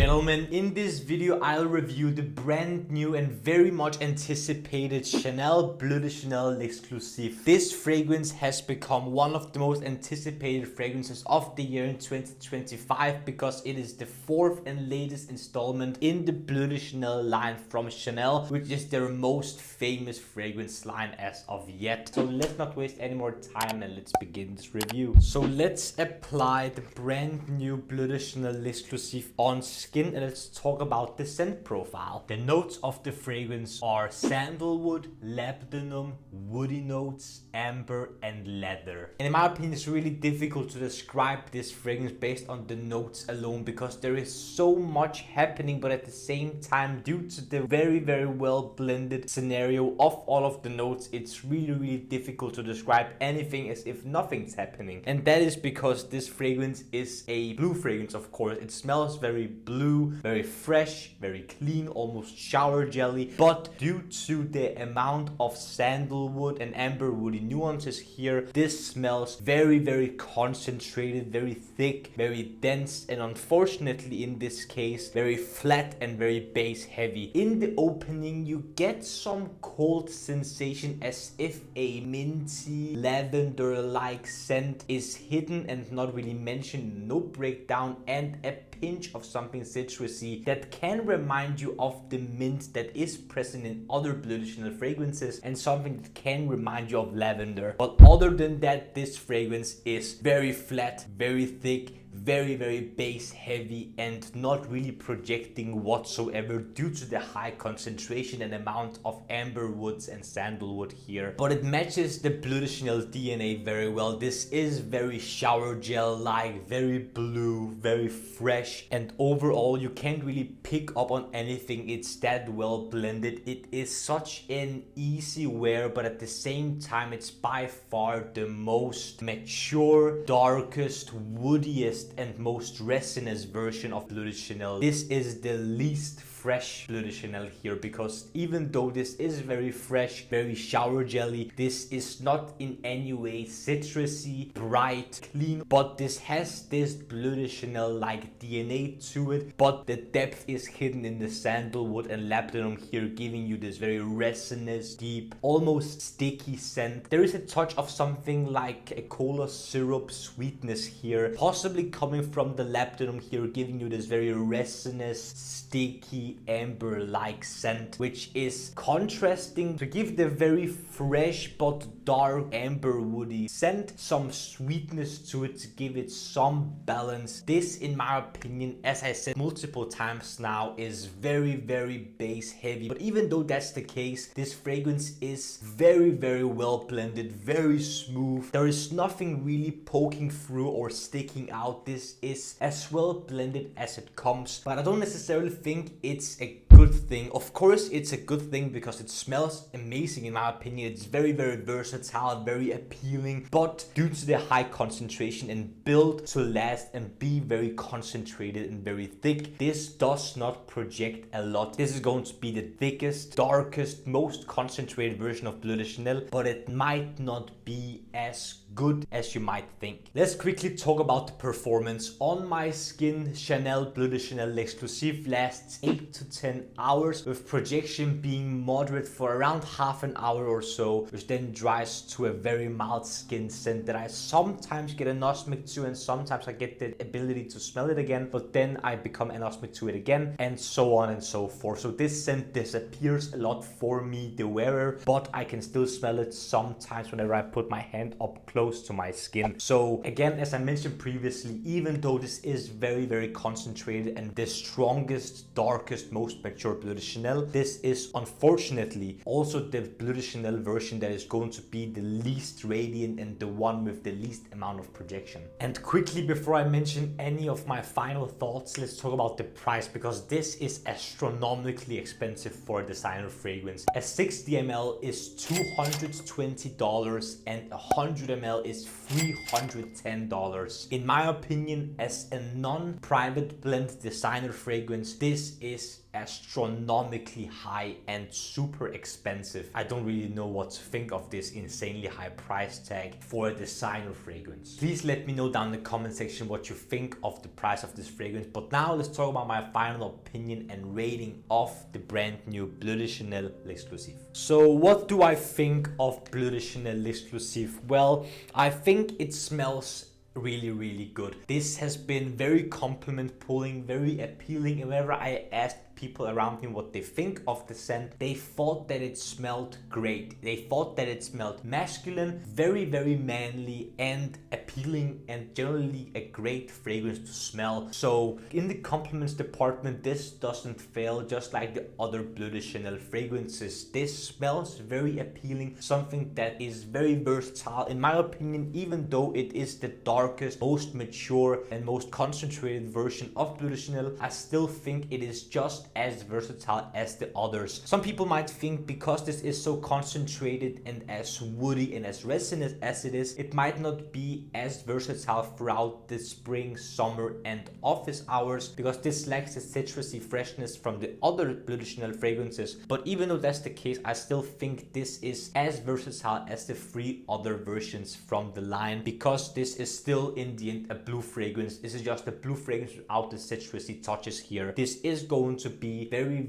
gentlemen, in this video I'll review the brand new and very much anticipated Chanel Bleu De Chanel L'Exclusif. This fragrance has become one of the most anticipated fragrances of the year in 2025 because it is the fourth and latest installment in the Bleu De Chanel line from Chanel, which is their most famous fragrance line as of yet. So let's not waste any more time and let's begin this review. So let's apply the brand new Bleu De Chanel L'Exclusif on skin and let's talk about the scent profile. The notes of the fragrance are sandalwood, labdanum, woody notes, amber and leather. And in my opinion, it's really difficult to describe this fragrance based on the notes alone because there is so much happening, but at the same time, due to the very well blended scenario of all of the notes, it's really difficult to describe anything as if nothing's happening. And that is because this fragrance is a blue fragrance, of course. It smells very blue, very fresh, very clean, almost shower jelly. But due to the amount of sandalwood and amber woody nuances here, this smells very concentrated, very thick, very dense, and unfortunately in this case, very flat and very base heavy. In the opening, you get some cold sensation as if a minty, lavender-like scent is hidden and not really mentioned, no breakdown, and a pinch of something citrusy that can remind you of the mint that is present in other Bleu De Chanel fragrances and something that can remind you of lavender. But other than that, this fragrance is very flat, very thick, very base heavy and not really projecting whatsoever due to the high concentration and amount of amber woods and sandalwood here. But it matches the Bleu De Chanel DNA very well. This is very shower gel like, very blue, very fresh, and overall you can't really pick up on anything. It's that well blended. It is such an easy wear, but at the same time it's by far the most mature, darkest, woodiest and most resinous version of Bleu De Chanel. This is the least fresh Bleu De Chanel here because even though this is very fresh, very shower jelly, this is not in any way citrusy, bright, clean, but this has this Bleu De Chanel like DNA to it, but the depth is hidden in the sandalwood and labdanum here, giving you this very resinous, deep, almost sticky scent. There is a touch of something like a cola syrup sweetness here, possibly coming from the labdanum here, giving you this very resinous, sticky, amber-like scent, which is contrasting to give the very fresh but dark amber woody scent some sweetness to it, to give it some balance. This, in my opinion, as I said multiple times now, is very base heavy. But even though that's the case, this fragrance is very well blended, very smooth. There is nothing really poking through or sticking out. This is as well blended as it comes, but I don't necessarily think it's a good thing. Of course it's a good thing because it smells amazing in my opinion. It's very versatile, very appealing, but due to the high concentration and built to last and be very concentrated and very thick, this does not project a lot. This is going to be the thickest, darkest, most concentrated version of Bleu De Chanel, but it might not be as good as you might think. Let's quickly talk about the performance. On my skin, Chanel Bleu De Chanel L'Exclusif lasts 8 to 10 hours, with projection being moderate for around half an hour or so, which then dries to a very mild skin scent that I sometimes get anosmic to and sometimes I get the ability to smell it again, but then I become anosmic to it again, and so on and so forth. So this scent disappears a lot for me, the wearer, but I can still smell it sometimes whenever I put my hand up close to my skin. So again, as I mentioned previously, even though this is very concentrated and the strongest, darkest, most mature Bleu De Chanel, this is unfortunately also the Bleu De Chanel version that is going to be the least radiant and the one with the least amount of projection. And quickly, before I mention any of my final thoughts, let's talk about the price, because this is astronomically expensive for a designer fragrance. A 60 ml is $220 and 100 ml is $310. In my opinion, as a non-private blend designer fragrance, this is astronomically high and super expensive. I don't really know what to think of this insanely high price tag for a designer fragrance. Please let me know down in the comment section what you think of the price of this fragrance. But now let's talk about my final opinion and rating of the brand new Bleu De Chanel L'Exclusif. So what do I think of Bleu De Chanel L'Exclusif? Well, I think it smells really good. This has been very compliment pulling, very appealing, and whenever I asked people around me what they think of the scent, they thought that it smelled great. They thought that it smelled masculine, very manly and appealing, and generally a great fragrance to smell. So in the compliments department, this doesn't fail, just like the other Bleu De Chanel fragrances. This smells very appealing, something that is very versatile in my opinion. Even though it is the darkest, most mature and most concentrated version of Bleu De Chanel, I still think it is just as versatile as the others. Some people might think because this is so concentrated and as woody and as resinous as it is, it might not be as versatile throughout the spring, summer and office hours, because this lacks the citrusy freshness from the other Bleu De Chanel fragrances. But even though that's the case, I still think this is as versatile as the 3 other versions from the line, because this is still in the end a blue fragrance. This is just a blue fragrance without the citrusy touches here. This is going to be very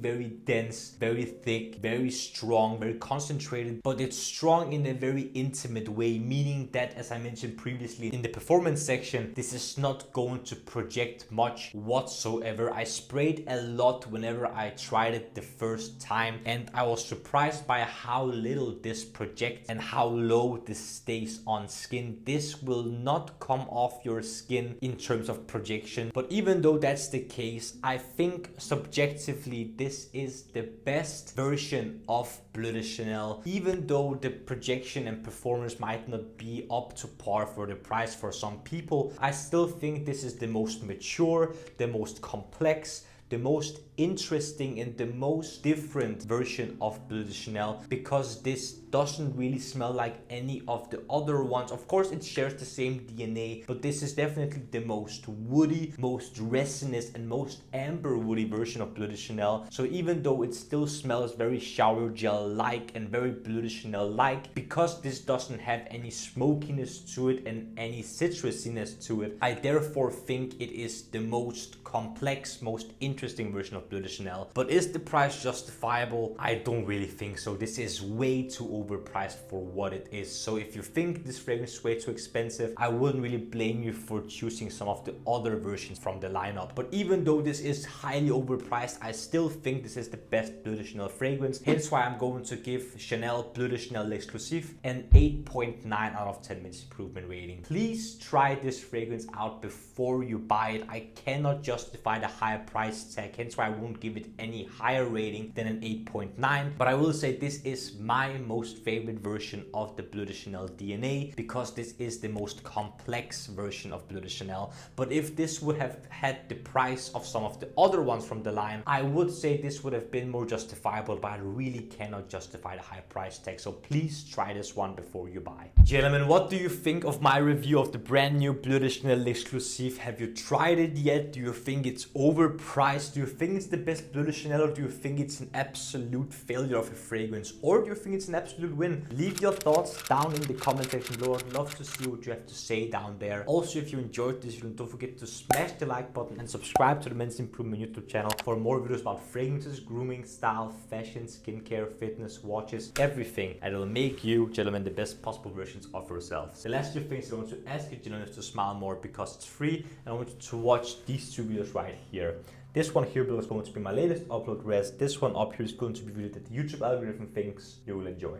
dense, very thick, very strong, very concentrated, but it's strong in a very intimate way, meaning that, as I mentioned previously in the performance section, this is not going to project much whatsoever. I sprayed a lot whenever I tried it the first time, and I was surprised by how little this projects and how low this stays on skin. This will not come off your skin in terms of projection, but even though that's the case, I think subjectively this is the best version of Bleu De Chanel. Even though the projection and performance might not be up to par for the price for some people, I still think this is the most mature, the most complex, the most interesting and the most different version of Bleu De Chanel, because this doesn't really smell like any of the other ones. Of course it shares the same DNA, but this is definitely the most woody, most resinous and most amber woody version of Bleu De Chanel. So even though it still smells very shower gel like and very Bleu De Chanel like, because this doesn't have any smokiness to it and any citrusiness to it, I therefore think it is the most complex, most interesting version of Bleu De Chanel. But is the price justifiable? I don't really think so. This is way too overpriced for what it is. So if you think this fragrance is way too expensive, I wouldn't really blame you for choosing some of the other versions from the lineup. But even though this is highly overpriced, I still think this is the best Bleu De Chanel fragrance. Hence why I'm going to give Chanel Bleu De Chanel L'Exclusif an 8.9 out of 10 minutes improvement rating. Please try this fragrance out before you buy it. I cannot justify the higher price tag, hence why I won't give it any higher rating than an 8.9. But I will say this is my most favorite version of the Bleu De Chanel DNA, because this is the most complex version of Bleu De Chanel. But if this would have had the price of some of the other ones from the line, I would say this would have been more justifiable, but I really cannot justify the high price tag. So please try this one before you buy. Gentlemen, what do you think of my review of the brand new Bleu De Chanel L'Exclusif? Have you tried it yet? Do you think it's overpriced? Do you think it's the best Bleu De Chanel, or do you think it's an absolute failure of a fragrance, or do you think it's an absolute win? Leave your thoughts down in the comment section below. I'd love to see what you have to say down there. Also, if you enjoyed this video, don't forget to smash the like button and subscribe to the Men's Improvement YouTube channel for more videos about fragrances, grooming, style, fashion, skincare, fitness, watches, everything. And it'll make you, gentlemen, the best possible versions of yourselves. The last 2 things I want to ask you, gentlemen, is to smile more, because it's free, and I want you to watch these 2 videos right here. This one here below is going to be my latest upload, whereas this one up here is going to be viewed that the YouTube algorithm thinks you will enjoy.